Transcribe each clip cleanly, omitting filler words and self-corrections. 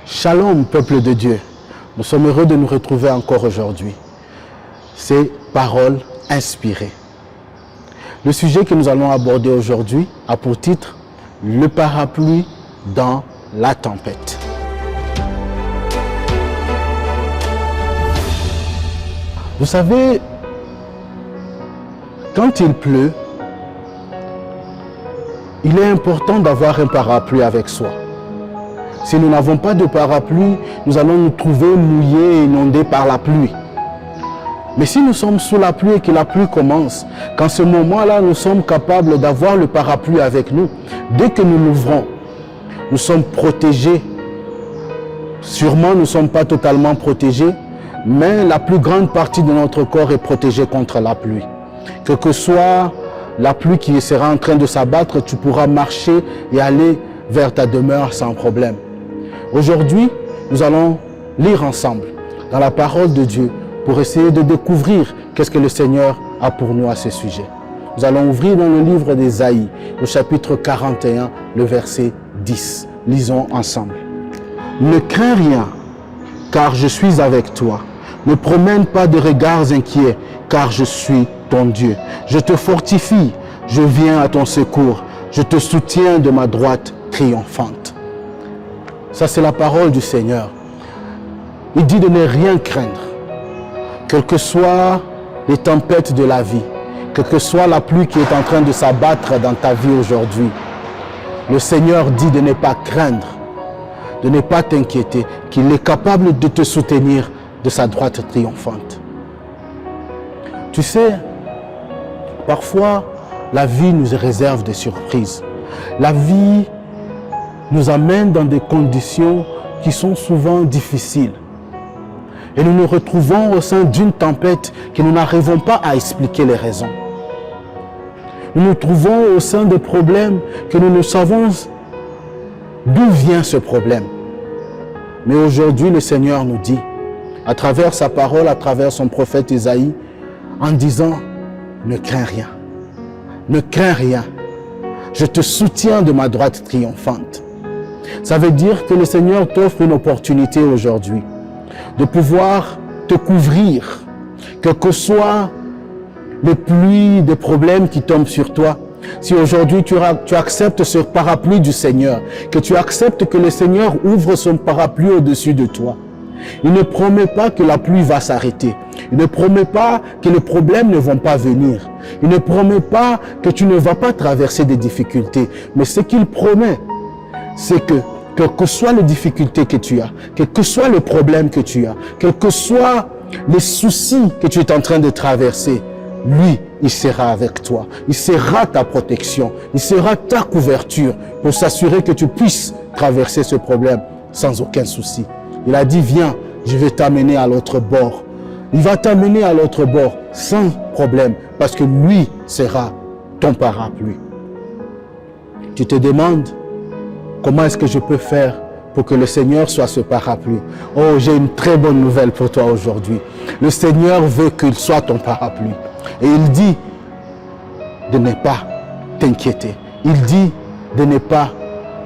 Shalom, peuple de Dieu. Nous sommes heureux de nous retrouver encore aujourd'hui. C'est paroles inspirées. Le sujet que nous allons aborder aujourd'hui a pour titre « Le parapluie dans la tempête ». Vous savez, quand il pleut, il est important d'avoir un parapluie avec soi. Si nous n'avons pas de parapluie, nous allons nous trouver mouillés et inondés par la pluie. Mais si nous sommes sous la pluie et que la pluie commence, qu'en ce moment-là, nous sommes capables d'avoir le parapluie avec nous, dès que nous l'ouvrons, nous sommes protégés. Sûrement, nous ne sommes pas totalement protégés, mais la plus grande partie de notre corps est protégée contre la pluie. Quelle que soit la pluie qui sera en train de s'abattre, tu pourras marcher et aller vers ta demeure sans problème. Aujourd'hui, nous allons lire ensemble dans la parole de Dieu pour essayer de découvrir qu'est-ce que le Seigneur a pour nous à ce sujet. Nous allons ouvrir dans le livre d'Ésaïe, au chapitre 41, le verset 10. Lisons ensemble. « Ne crains rien, car je suis avec toi. Ne promène pas de regards inquiets, car je suis ton Dieu. Je te fortifie, je viens à ton secours. Je te soutiens de ma droite triomphante. » Ça, c'est la parole du Seigneur. Il dit de ne rien craindre. Quelles que soient les tempêtes de la vie, quelle que soit la pluie qui est en train de s'abattre dans ta vie aujourd'hui, le Seigneur dit de ne pas craindre, de ne pas t'inquiéter, qu'il est capable de te soutenir de sa droite triomphante. Tu sais, parfois, la vie nous réserve des surprises. La vie nous amène dans des conditions qui sont souvent difficiles. Et nous nous retrouvons au sein d'une tempête que nous n'arrivons pas à expliquer les raisons. Nous nous trouvons au sein de problèmes que nous ne savons d'où vient ce problème. Mais aujourd'hui, le Seigneur nous dit, à travers sa parole, à travers son prophète Ésaïe, en disant, ne crains rien. Ne crains rien. Je te soutiens de ma droite triomphante. Ça veut dire que le Seigneur t'offre une opportunité aujourd'hui de pouvoir te couvrir, quelles que soient les pluies, des problèmes qui tombent sur toi. Si aujourd'hui tu acceptes ce parapluie du Seigneur, que tu acceptes que le Seigneur ouvre son parapluie au-dessus de toi, il ne promet pas que la pluie va s'arrêter. Il ne promet pas que les problèmes ne vont pas venir. Il ne promet pas que tu ne vas pas traverser des difficultés. Mais ce qu'il promet, c'est que, quelles que soient les difficultés que tu as, quel que soit le problème que tu as, quels que soient les soucis que tu es en train de traverser, lui, il sera avec toi. Il sera ta protection. Il sera ta couverture pour s'assurer que tu puisses traverser ce problème sans aucun souci. Il a dit, viens, je vais t'amener à l'autre bord. Il va t'amener à l'autre bord sans problème parce que lui sera ton parapluie. Tu te demandes, comment est-ce que je peux faire pour que le Seigneur soit ce parapluie? Oh, j'ai une très bonne nouvelle pour toi aujourd'hui. Le Seigneur veut qu'il soit ton parapluie. Et il dit de ne pas t'inquiéter. Il dit de ne pas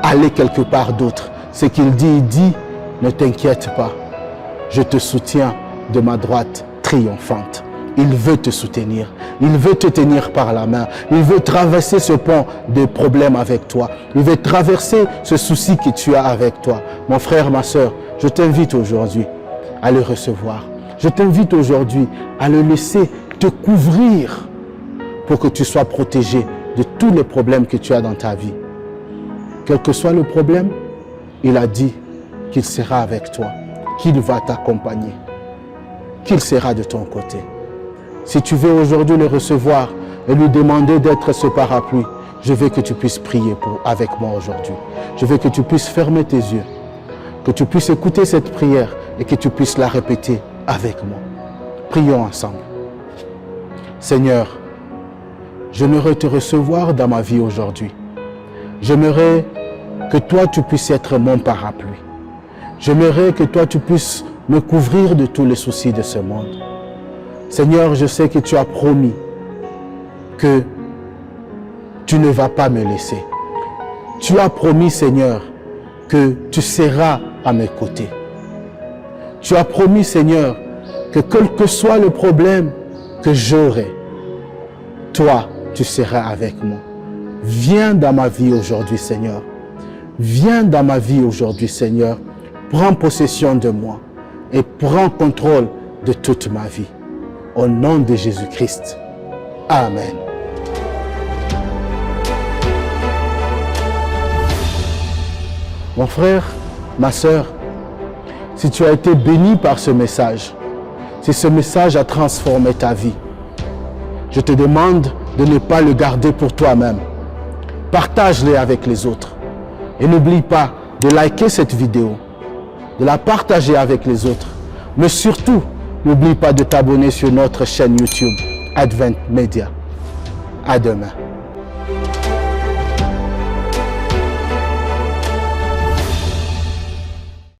aller quelque part d'autre. Ce qu'il dit, il dit, ne t'inquiète pas. Je te soutiens de ma droite triomphante. Il veut te soutenir. Il veut te tenir par la main. Il veut traverser ce pont de problèmes avec toi. Il veut traverser ce souci que tu as avec toi. Mon frère, ma soeur, je t'invite aujourd'hui à le recevoir. Je t'invite aujourd'hui à le laisser te couvrir pour que tu sois protégé de tous les problèmes que tu as dans ta vie. Quel que soit le problème, il a dit qu'il sera avec toi, qu'il va t'accompagner, qu'il sera de ton côté. Si tu veux aujourd'hui le recevoir et lui demander d'être ce parapluie, je veux que tu puisses prier avec moi aujourd'hui. Je veux que tu puisses fermer tes yeux, que tu puisses écouter cette prière et que tu puisses la répéter avec moi. Prions ensemble. Seigneur, j'aimerais te recevoir dans ma vie aujourd'hui. J'aimerais que toi tu puisses être mon parapluie. J'aimerais que toi tu puisses me couvrir de tous les soucis de ce monde. Seigneur, je sais que tu as promis que tu ne vas pas me laisser. Tu as promis, Seigneur, que tu seras à mes côtés. Tu as promis, Seigneur, que quel que soit le problème que j'aurai, toi, tu seras avec moi. Viens dans ma vie aujourd'hui, Seigneur. Viens dans ma vie aujourd'hui, Seigneur. Prends possession de moi et prends contrôle de toute ma vie. Au nom de Jésus-Christ. Amen. Mon frère, ma sœur, si tu as été béni par ce message, si ce message a transformé ta vie, je te demande de ne pas le garder pour toi-même. Partage-le avec les autres. Et n'oublie pas de liker cette vidéo, de la partager avec les autres. Mais surtout, n'oublie pas de t'abonner sur notre chaîne YouTube Advent Media. À demain.